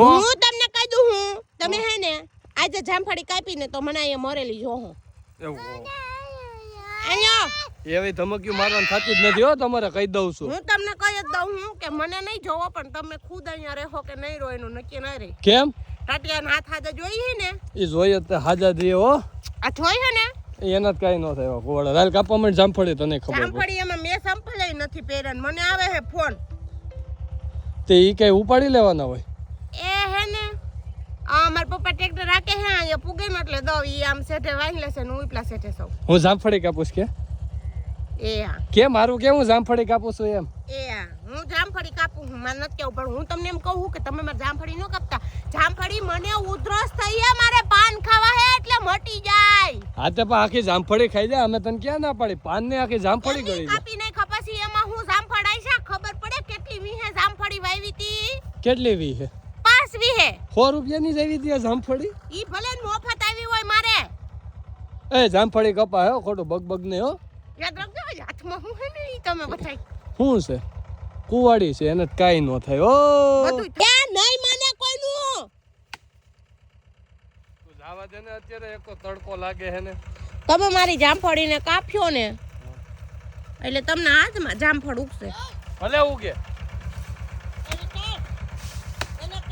હું તમને કહી દઉં હું તમે હે ને આજે જામફળી કાપીને તો મને અહીંયા મરેલી જો હું એવું અહીંયા એવી ધમકીઓ મારવાનું થતું જ નથી હો તમારે કહી દઉં છું હું તમને કહી જ દઉં હું કે મને નહીં જોવો પણ તમે ખુદ અહીંયા રહો કે નહીં રહો એનું નક્કી ના રહે કેમ ટાટિયાના હાથ હાજર જોઈએ ને એ જોઈએ તો હાજા દે હો આ જોઈએ ને એના જ કઈ ન થાય કોવાડા રાલ કાપવા માટે જામફળી તને ખબર જામફળી એમાં મેં સંભળાય નથી પહેરન મને આવે હે ફોન તે ઈ કઈ ઉપાડી લેવાના હોય એ હે ને મારા પપ્પા ટ્રેક્ટર રાખે હે અહીંયા પુગે ને એટલે દો ઈ આમ સેઠે વાહી લેશે ને હું ઉપલા સેઠે સૌ હું જામફળી કાપુસ કે એ હા કે મારું કેવું જામફળી કાપું છું એમ એ હા હું જામફળી કાપું હું મને નથી કેવું પણ હું તમને એમ કહું કે તમે મારે જામફળી ન કાપતા જામફળી મને ઉધરસ થઈ હે મારે પાન ખાવા હે એટલે મટી જાય હા તે પણ આખી જામફળી ખાઈ જાય અમે તને ક્યાં ના પાડી પાન ને આખી જામફળી ગળી જાય કાપી નહીં ખપાસી એમાં હું જામફળ આઈ છે ખબર પડે કેટલી વીહે જામફળી વાવી હતી કેટલી વી છે 5 વીહે 100 રૂપિયાની જ આવી હતી આ જામફળી ઈ ભલે મફત આવી હોય મારે એ જામફળી કપા હે ખોટું બગ ને હો યાદ રાખજો હાથમાં હું હે ને ઈ તમે બતાઈ શું છે કુવાડી છે એને કાઈ ન થાય ઓ બધું ત્યાં નહીં માને કોઈનું તું જાવા દે ને અત્યારે એક તો તડકો લાગે હે ને તમે મારી જામફળીને કાપ્યો ને એટલે તમને હાથમાં જામફળ ઉગશે ભલે ઉગે